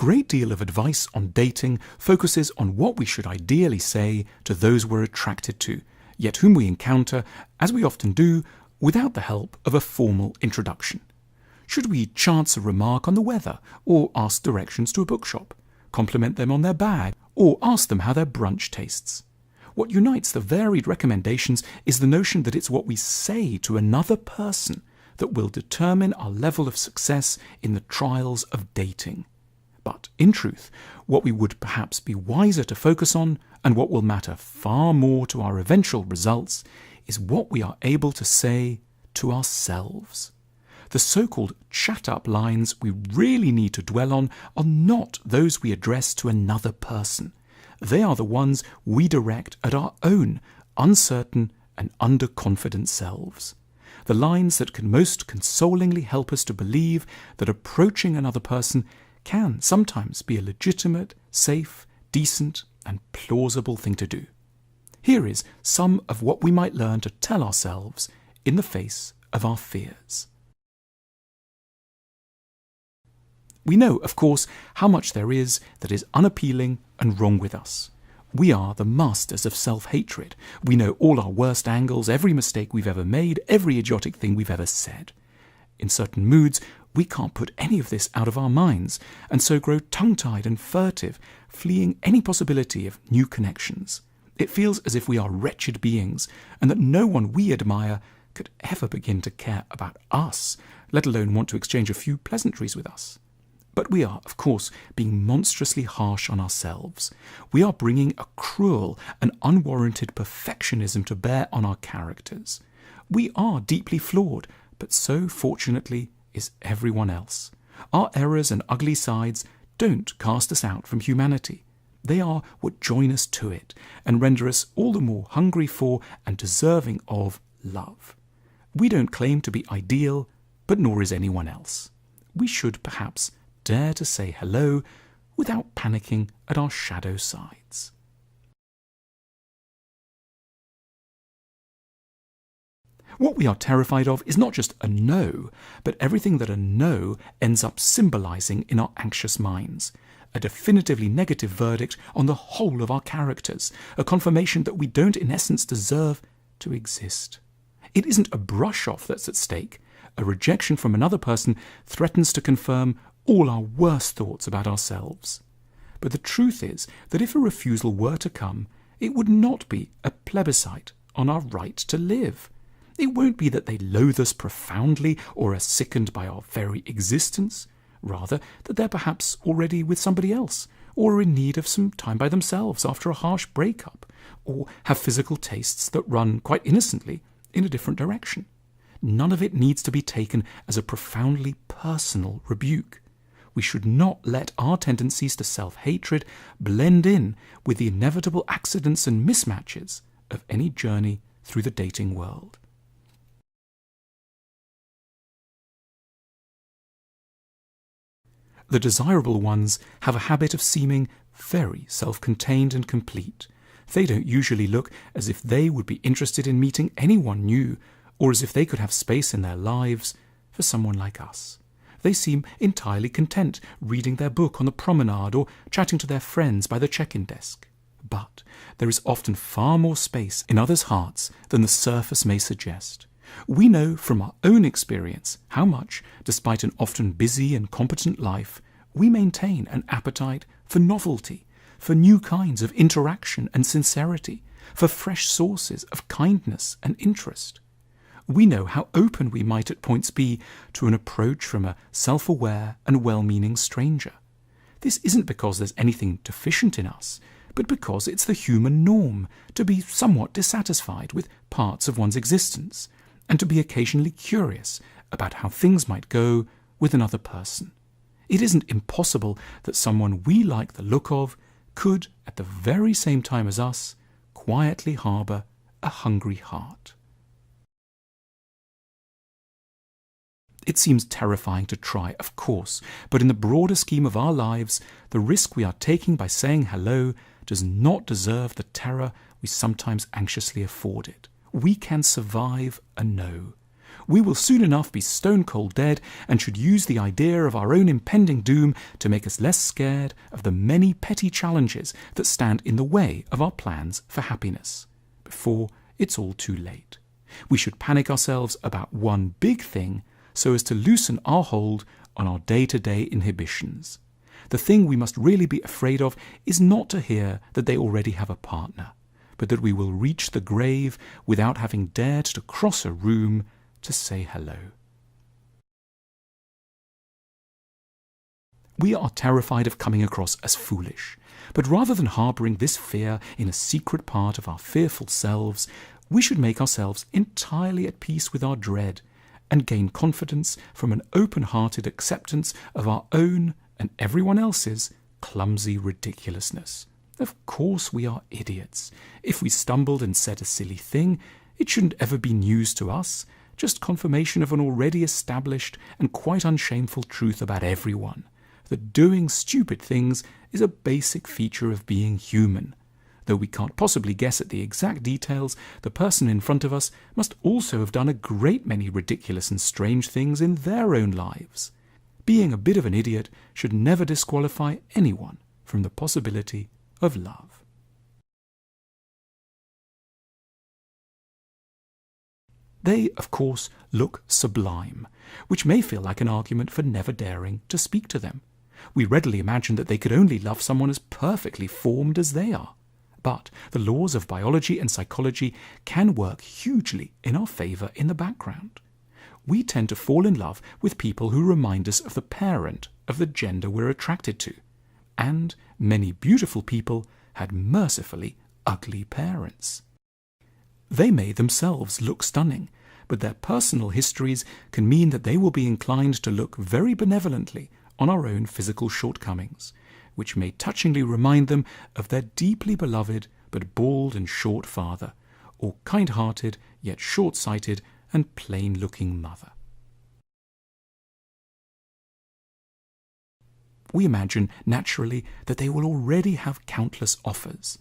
great deal of advice on dating focuses on what we should ideally say to those we're attracted to, yet whom we encounter, as we often do, without the help of a formal introduction. Should we chance a remark on the weather, or ask directions to a bookshop, compliment them on their bag, or ask them how their brunch tastes? What unites the varied recommendations is the notion that it's what we say to another person that will determine our level of success in the trials of dating. But in truth, what we would perhaps be wiser to focus on, and what will matter far more to our eventual results, is what we are able to say to ourselves. The so-called chat-up lines we really need to dwell on are not those we address to another person. They are the ones we direct at our own uncertain and underconfident selves. The lines that can most consolingly help us to believe that approaching another person can sometimes be a legitimate, safe, decent, and plausible thing to do. Here is some of what we might learn to tell ourselves in the face of our fears. We know, of course, how much there is that is unappealing and wrong with us. We are the masters of self-hatred. We know all our worst angles, every mistake we've ever made, every idiotic thing we've ever said. In certain moods, we can't put any of this out of our minds, and so grow tongue-tied and furtive, fleeing any possibility of new connections. It feels as if we are wretched beings, and that no one we admire could ever begin to care about us, let alone want to exchange a few pleasantries with us. But we are, of course, being monstrously harsh on ourselves. We are bringing a cruel and unwarranted perfectionism to bear on our characters. We are deeply flawed, but so, fortunately, is everyone else. Our errors and ugly sides don't cast us out from humanity. They are what join us to it and render us all the more hungry for and deserving of love. We don't claim to be ideal, but nor is anyone else. We should perhaps dare to say hello without panicking at our shadow sides. What we are terrified of is not just a no, but everything that a no ends up symbolizing in our anxious minds. A definitively negative verdict on the whole of our characters, a confirmation that we don't in essence deserve to exist. It isn't a brush-off that's at stake. A rejection from another person threatens to confirm all our worst thoughts about ourselves. But the truth is that if a refusal were to come, it would not be a plebiscite on our right to live. It won't be that they loathe us profoundly or are sickened by our very existence. Rather, that they're perhaps already with somebody else, or are in need of some time by themselves after a harsh breakup, or have physical tastes that run quite innocently in a different direction. None of it needs to be taken as a profoundly personal rebuke. We should not let our tendencies to self-hatred blend in with the inevitable accidents and mismatches of any journey through the dating world. The desirable ones have a habit of seeming very self-contained and complete. They don't usually look as if they would be interested in meeting anyone new, or as if they could have space in their lives for someone like us. They seem entirely content reading their book on the promenade or chatting to their friends by the check-in desk. But there is often far more space in others' hearts than the surface may suggest. We know from our own experience how much, despite an often busy and competent life, we maintain an appetite for novelty, for new kinds of interaction and sincerity, for fresh sources of kindness and interest. We know how open we might at points be to an approach from a self-aware and well-meaning stranger. This isn't because there's anything deficient in us, but because it's the human norm to be somewhat dissatisfied with parts of one's existence, and to be occasionally curious about how things might go with another person. It isn't impossible that someone we like the look of could, at the very same time as us, quietly harbour a hungry heart. It seems terrifying to try, of course, but in the broader scheme of our lives, the risk we are taking by saying hello does not deserve the terror we sometimes anxiously afford it. We can survive a no. we will soon enough be stone cold dead and should use the idea of our own impending doom to make us less scared of the many petty challenges that stand in the way of our plans for happiness, before it's all too late. We should panic ourselves about one big thing so as to loosen our hold on our day-to-day inhibitions. The thing we must really be afraid of is not to hear that they already have a partner, but that we will reach the grave without having dared to cross a room to say hello. We are terrified of coming across as foolish, but rather than harbouring this fear in a secret part of our fearful selves, we should make ourselves entirely at peace with our dread and gain confidence from an open-hearted acceptance of our own and everyone else's clumsy ridiculousness. Of course we are idiots. If we stumbled and said a silly thing, it shouldn't ever be news to us, just confirmation of an already established and quite unshameful truth about everyone, that doing stupid things is a basic feature of being human. Though we can't possibly guess at the exact details, the person in front of us must also have done a great many ridiculous and strange things in their own lives. Being a bit of an idiot should never disqualify anyone from the possibility of love. They, of course, look sublime, which may feel like an argument for never daring to speak to them. We readily imagine that they could only love someone as perfectly formed as they are. But the laws of biology and psychology can work hugely in our favour in the background. We tend to fall in love with people who remind us of the parent of the gender we're attracted to. And many beautiful people had mercifully ugly parents. They may themselves look stunning, but their personal histories can mean that they will be inclined to look very benevolently on our own physical shortcomings, which may touchingly remind them of their deeply beloved but bald and short father, or kind-hearted yet short-sighted and plain-looking mother. We imagine, naturally, that they will already have countless offers,